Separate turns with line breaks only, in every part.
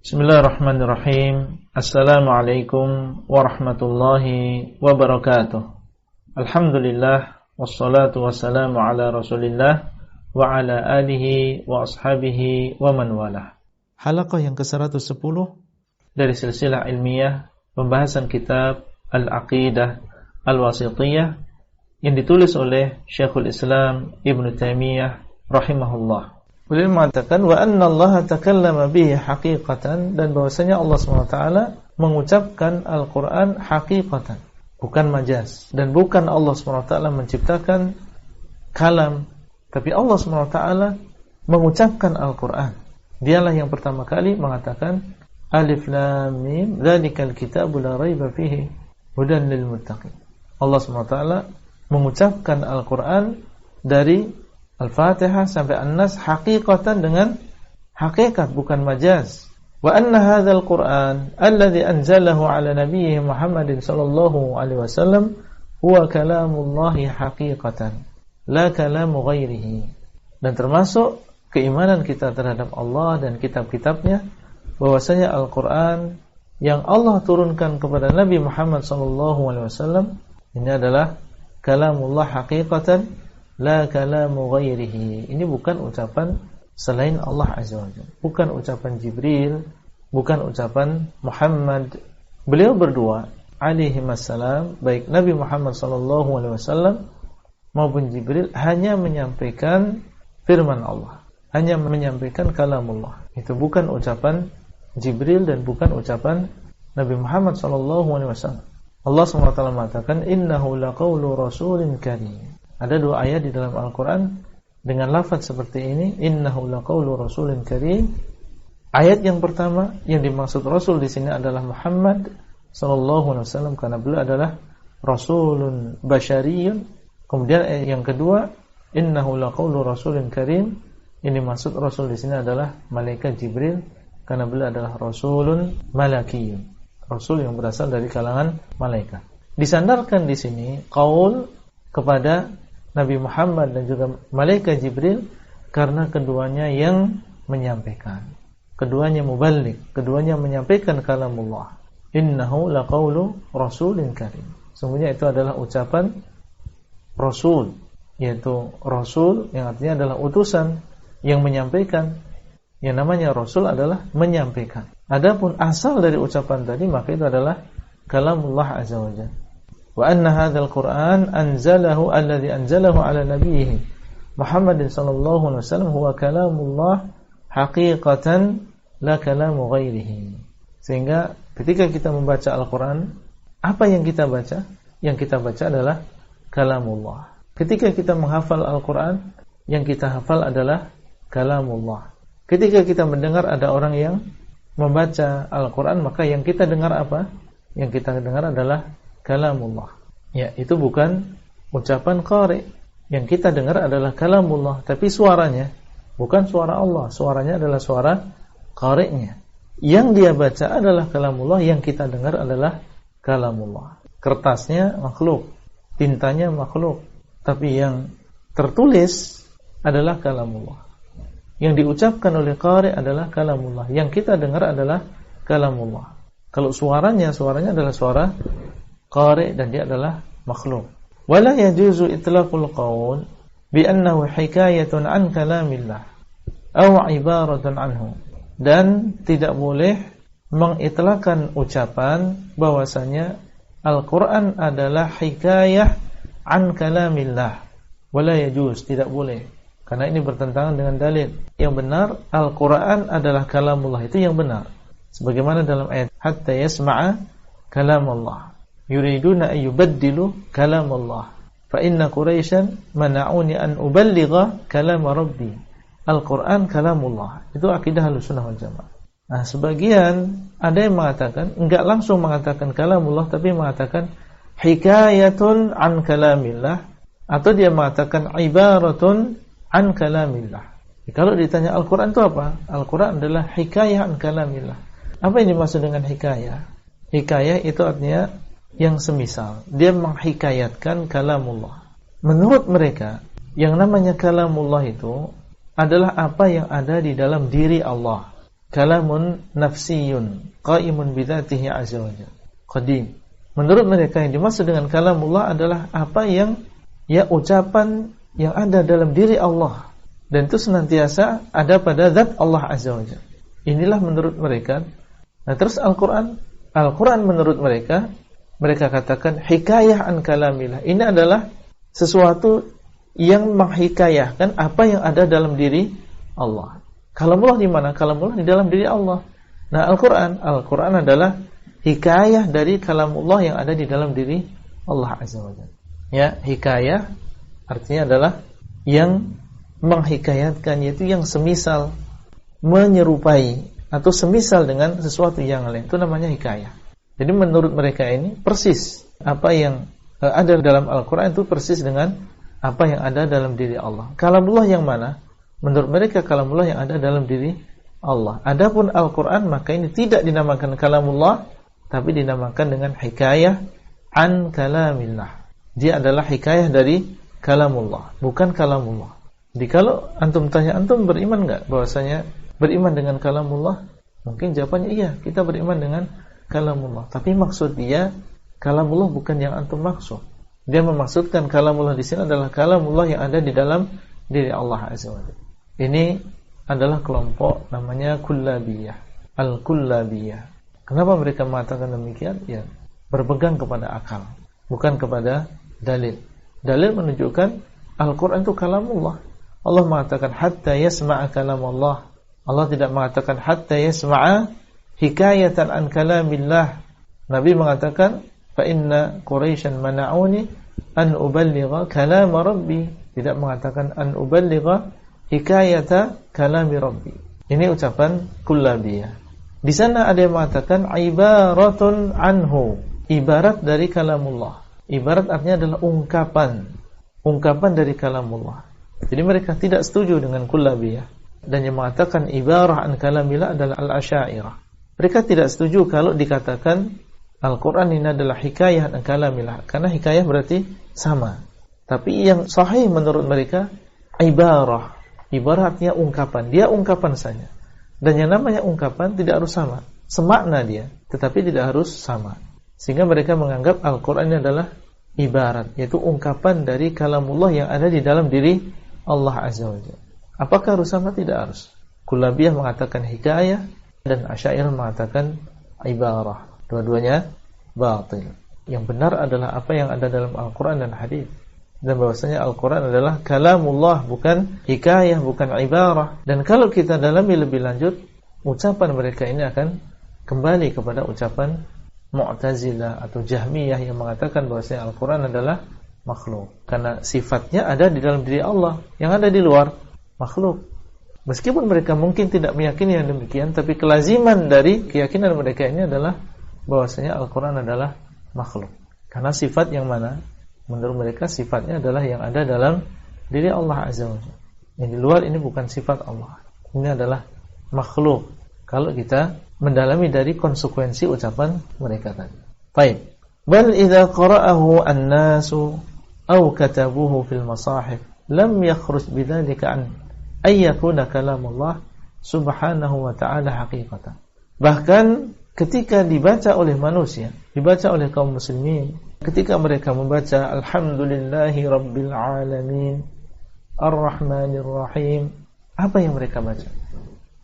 Bismillahirrahmanirrahim. Assalamualaikum warahmatullahi wabarakatuh. Alhamdulillah, wassalatu wassalamu ala Rasulillah wa ala alihi wa ashabihi wa man walah. Halaqah yang ke-110 dari silsilah ilmiah pembahasan kitab Al-Aqidah Al-Wasithiyah yang ditulis oleh Syekhul Islam Ibn Taimiyah rahimahullah. Beliau mengatakan wa anna Allah takallama bihi haqiqatan, dan bahwasanya Allah SWT mengucapkan Al-Qur'an haqiqatan, bukan majaz, dan bukan Allah SWT menciptakan kalam, tapi Allah SWT mengucapkan Al-Qur'an. Dialah yang pertama kali mengatakan Alif Lam Mim dzalikal kitabu la raiba fihi hudan lil muttaqin. Allah SWT mengucapkan Al-Qur'an dari Al-Fatihah sampai An-Nas haqiqatan, dengan hakikat, bukan majaz. Wa anna hadzal Qur'an alladzi anzalahu ala nabiyhi Muhammadin sallallahu alaihi wasallam huwa kalamullahi haqiqatan la kalamu ghairihi. Dan termasuk keimanan kita terhadap Allah dan kitab-kitabnya, bahwasanya Al-Qur'an yang Allah turunkan kepada Nabi Muhammad sallallahu alaihi wasallam ini adalah kalamullah haqiqatan la kalamu ghairihi. Ini bukan ucapan selain Allah Azza wa Jalla, bukan ucapan Jibril, bukan ucapan Muhammad. Beliau berdua alaihi wassalam, baik Nabi Muhammad sallallahu alaihi wasallam maupun Jibril, hanya menyampaikan firman Allah, hanya menyampaikan kalamullah. Itu bukan ucapan Jibril dan bukan ucapan Nabi Muhammad sallallahu alaihi wasallam. Allah SWT mengatakan innahu laqaulu rasulin karim. Ada dua ayat di dalam Al-Quran dengan lafaz seperti ini, innahu laqaulu rasulin karim. Ayat yang pertama yang dimaksud Rasul di sini adalah Muhammad sallallahu alaihi wasallam, karena beliau adalah rasulun basyariyun. Kemudian ayat yang kedua, innahu laqaulu rasulin karim, ini maksud Rasul di sini adalah malaikat Jibril, karena beliau adalah rasulun malakiyun, rasul yang berasal dari kalangan malaikat. Disandarkan di sini qaul kepada Nabi Muhammad dan juga malaikat Jibril, karena keduanya yang menyampaikan, keduanya muballigh, keduanya menyampaikan kalamullah. Innahu laqaulu rasulin karim. Sesungguhnya itu adalah ucapan Rasul, yaitu Rasul yang artinya adalah utusan yang menyampaikan. Yang namanya Rasul adalah menyampaikan. Adapun asal dari ucapan tadi, maka itu adalah kalamullah azza wa jalla. Wa anna hadzal Qur'an anzalahu alladzi anzalahu ala nabiyhi Muhammadin sallallahu alaihi wasallam huwa kalamullah haqiqatan la kalamu ghairihi. Sehingga ketika kita membaca Al-Qur'an, apa yang kita baca? Yang kita baca adalah kalamullah. Ketika kita menghafal Al-Qur'an, yang kita hafal adalah kalamullah. Ketika kita mendengar ada orang yang membaca Al-Qur'an, maka yang kita dengar apa? Yang kita dengar adalah kalamullah. Ya, itu bukan ucapan qari. Yang kita dengar adalah kalamullah, tapi suaranya bukan suara Allah, suaranya adalah suara qari'nya. Yang dia baca adalah kalamullah, yang kita dengar adalah kalamullah. Kertasnya makhluk, tintanya makhluk, tapi yang tertulis adalah kalamullah. Yang diucapkan oleh qari adalah kalamullah, yang kita dengar adalah kalamullah. Kalau suaranya adalah suara qari dan dia adalah makhluk. Wala yajuzu itlaqul qaul bi annahu hikayatun an kalamillah aw ibaratun anhu. Dan tidak boleh mengitlaqkan ucapan bahwasanya Al-Qur'an adalah hikayah an kalamillah. Wala yajuz, tidak boleh, karena ini bertentangan dengan dalil. Yang benar Al-Qur'an adalah kalamullah, itu yang benar. Sebagaimana dalam ayat hatta yasma'a kalamullah. Yuriduna an yubaddilu kalam Allah fa inna quraisyan mana'uni an uballigha kalam rabbi. Al-Qur'an kalamullah. Itu akidah Ahlussunnah wal Jamaah. Nah, sebagian ada yang mengatakan, enggak langsung mengatakan kalamullah, tapi mengatakan hikayatun an kalamillah, atau dia mengatakan ibaratun an kalamillah. Kalau ditanya Al-Qur'an itu apa? Al-Qur'an adalah hikayah an kalamillah. Apa yang dimaksud dengan hikayah? Hikayah itu artinya yang semisal, dia menghikayatkan kalamullah. Menurut mereka, yang namanya kalamullah itu adalah apa yang ada di dalam diri Allah. kalamun nafsiyun qaimun bidzatihi azza wa jalla qadim. Menurut mereka yang dimaksud dengan kalamullah adalah apa yang ucapan yang ada dalam diri Allah dan itu senantiasa ada pada zat Allah azza wa jalla. Inilah menurut mereka. Nah, terus Al-Qur'an menurut mereka katakan hikayah an kalamillah. Ini adalah sesuatu yang menghikayahkan apa yang ada dalam diri Allah. Kalamullah di mana? Kalamullah di dalam diri Allah. Nah, Al-Qur'an adalah hikayah dari kalamullah yang ada di dalam diri Allah azza wa jalla. Ya, hikayah artinya adalah yang menghikayatkan, yaitu yang semisal, menyerupai atau semisal dengan sesuatu yang lain. Itu namanya hikayah. Jadi menurut mereka ini persis apa yang ada dalam Al-Qur'an itu persis dengan apa yang ada dalam diri Allah. Kalamullah yang mana? Menurut mereka kalamullah yang ada dalam diri Allah. Adapun Al-Qur'an maka ini tidak dinamakan kalamullah, tapi dinamakan dengan hikayah an kalamillah. Dia adalah hikayah dari kalamullah, bukan kalamullah. Jadi kalau antum tanya, antum beriman enggak bahwasanya beriman dengan kalamullah? Mungkin jawabannya iya, kita beriman dengan kalamullah. Tapi maksud dia kalamullah bukan yang antum maksud. Dia memaksudkan kalamullah di sini adalah kalamullah yang ada di dalam diri Allah azza wa jalla. Ini adalah kelompok namanya kullabiyah, al-kullabiyah. Kenapa mereka mengatakan demikian? Ya, berpegang kepada akal, bukan kepada dalil. Dalil menunjukkan Al-Qur'an itu kalamullah. Allah mengatakan hatta yasma'a kalamullah. Allah tidak mengatakan hatta yasma'a hikayatan an kalamillah. Nabi mengatakan fa inna Quraisyan mana'uni an uballigha kalam rabbi. Tidak mengatakan an uballigha hikayata kalami rabbi. Ini ucapan kullabiyah. Di sana ada yang mengatakan ibaratun anhu, ibarat dari kalamullah. Ibarat artinya adalah ungkapan dari kalamullah. Jadi mereka tidak setuju dengan kullabiyah, dan yang mengatakan ibarah an kalamillah adalah al-asy'ariyah. Mereka tidak setuju kalau dikatakan Al-Qur'an ini adalah hikayah an kalamillah, karena hikayah berarti sama. Tapi yang sahih menurut mereka ibarah. Ibarah artinya ungkapan. Dia ungkapan saja. Dan yang namanya ungkapan tidak harus sama. Semakna dia, tetapi tidak harus sama. Sehingga mereka menganggap Al-Qur'an ini adalah ibarat, yaitu ungkapan dari kalamullah yang ada di dalam diri Allah azza wa jalla. Apakah harus sama? Tidak harus. Kullabiyah mengatakan hikayah dan Asy'ariyah mengatakan ibarah. Dua-duanya batil. Yang benar adalah apa yang ada dalam Al-Qur'an dan hadis. Dan bahwasanya Al-Qur'an adalah kalamullah, bukan hikayah, bukan ibarah. Dan kalau kita dalami lebih lanjut, ucapan mereka ini akan kembali kepada ucapan Mu'tazilah atau Jahmiyah yang mengatakan bahwasanya Al-Qur'an adalah makhluk. Karena sifatnya ada di dalam diri Allah, yang ada di luar makhluk. Meskipun mereka mungkin tidak meyakini yang demikian, tapi kelaziman dari keyakinan mereka ini adalah bahwasanya Al-Qur'an adalah makhluk. Karena sifat yang mana? Menurut mereka sifatnya adalah yang ada dalam diri Allah azza wa jalla. Yang di luar ini bukan sifat Allah. Ini adalah makhluk. Kalau kita mendalami dari konsekuensi ucapan mereka tadi. Baik. Bal idza qara'ahu an-nasu aw katabuhu fil masahif lam yakhruj bidzalika an ay yakuna kalamullah subhanahu wa ta'ala haqiqatan. Bahkan ketika dibaca oleh manusia, dibaca oleh kaum muslimin, ketika mereka membaca alhamdulillahi rabbil alamin ar-rahmanir rahim, apa yang mereka baca?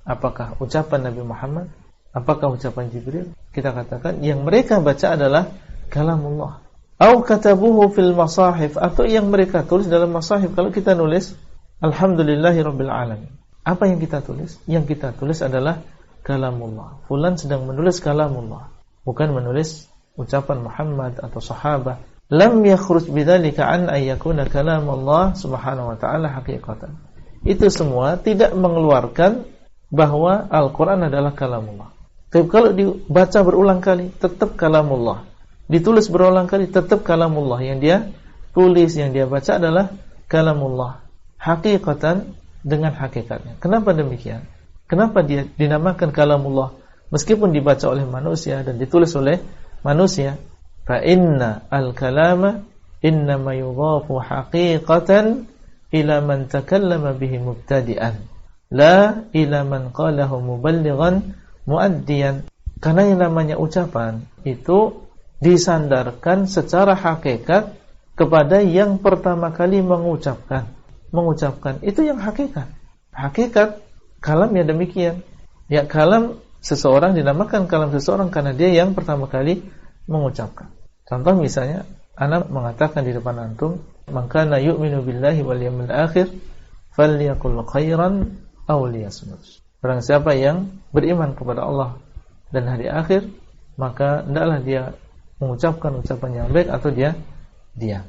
Apakah ucapan Nabi Muhammad? Apakah ucapan Jibril? Kita katakan yang mereka baca adalah kalamullah. Au katabuhu fil masahif, atau yang mereka tulis dalam masahif. Kalau kita nulis alhamdulillahi rabbil alamin, apa yang kita tulis? Yang kita tulis adalah kalamullah. Fulan sedang menulis kalamullah, bukan menulis ucapan Muhammad atau sahabat. Lam yakhruj bidzalika an ay yakuna kalamullah subhanahu wa ta'ala haqiqatan. Itu semua tidak mengeluarkan bahwa Al-Qur'an adalah kalamullah. Tapi kalau dibaca berulang kali tetap kalamullah. Ditulis berulang kali tetap kalamullah. Yang dia tulis, yang dia baca adalah kalamullah haqiqatan, dengan hakikatnya. Kenapa demikian? Kenapa dia dinamakan kalamullah meskipun dibaca oleh manusia dan ditulis oleh manusia? Fa inna al-kalama innama yudhafu haqiqatan ila man takallama bihi mubtadi'an. La ila man qalahu muballighan muaddiyan. Karena yang namanya ucapan itu disandarkan secara hakikat kepada yang pertama kali mengucapkan. Mengucapkan itu yang hakikat. Hakikat kalam ya demikian. Ya kalam seseorang dinamakan kalam seseorang karena dia yang pertama kali mengucapkan. Contoh misalnya, ana mengatakan di depan antum, "Man kana yu'minu billahi wal yawmil akhir falyaqul khairan aw liyasmut." Barang siapa yang beriman kepada Allah dan hari akhir, maka hendaklah dia mengucapkan ucapan yang baik atau dia diam.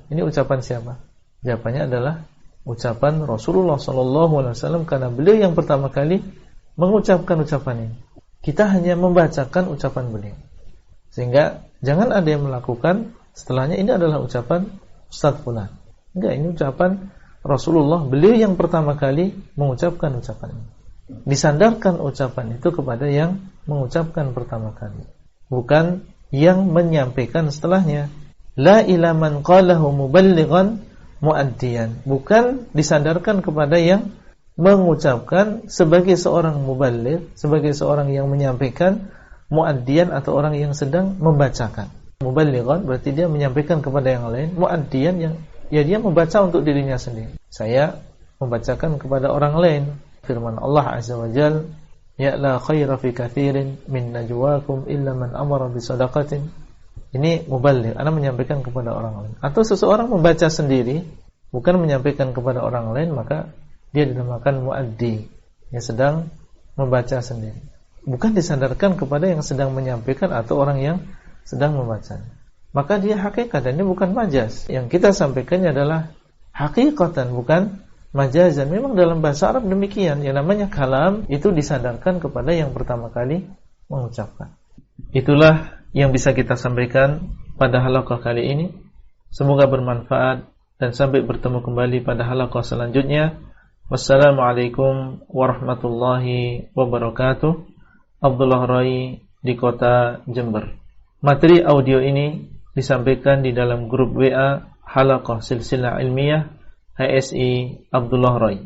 Ini ucapan siapa? Jawabannya adalah ucapan Rasulullah SAW karena beliau yang pertama kali mengucapkan ucapan ini. Kita hanya membacakan ucapan beliau. Sehingga jangan ada yang melakukan setelahnya ini adalah ucapan Ustaz fulan. Enggak, ini ucapan Rasulullah, beliau yang pertama kali mengucapkan ucapan ini. Disandarkan ucapan itu kepada yang mengucapkan pertama kali, bukan yang menyampaikan setelahnya. La ila man qalahu muballighan muaddiyan, bukan disandarkan kepada yang mengucapkan sebagai seorang muballigh, sebagai seorang yang menyampaikan, muaddiyan atau orang yang sedang membacakan. Muballighan berarti dia menyampaikan kepada yang lain, muaddiyan yang ya dia membaca untuk dirinya sendiri. Saya membacakan kepada orang lain. Firman Allah Azza wa Jalla, ya la khaira fi katsirin min najwaakum illa man amara bi shadaqatin. Ini muballigh, ana menyampaikan kepada orang lain. Atau seseorang membaca sendiri, bukan menyampaikan kepada orang lain, maka dia dinamakan muaddi, yang sedang membaca sendiri. Bukan disandarkan kepada yang sedang menyampaikan atau orang yang sedang membaca. Maka dia hakikat, dan ini bukan majaz. Yang kita sampaikannya adalah hakikatan, bukan majazan. Memang dalam bahasa Arab demikian. Yang namanya kalam itu disandarkan kepada yang pertama kali mengucapkan. Itulah yang bisa kita sampaikan pada halaqah kali ini. Semoga bermanfaat dan sampai bertemu kembali pada halaqah selanjutnya. Wassalamualaikum warahmatullahi wabarakatuh. Abdullah Rai di kota Jember. Materi audio ini disampaikan di dalam grup WA Halaqah Silsilah Ilmiah HSI Abdullah Rai.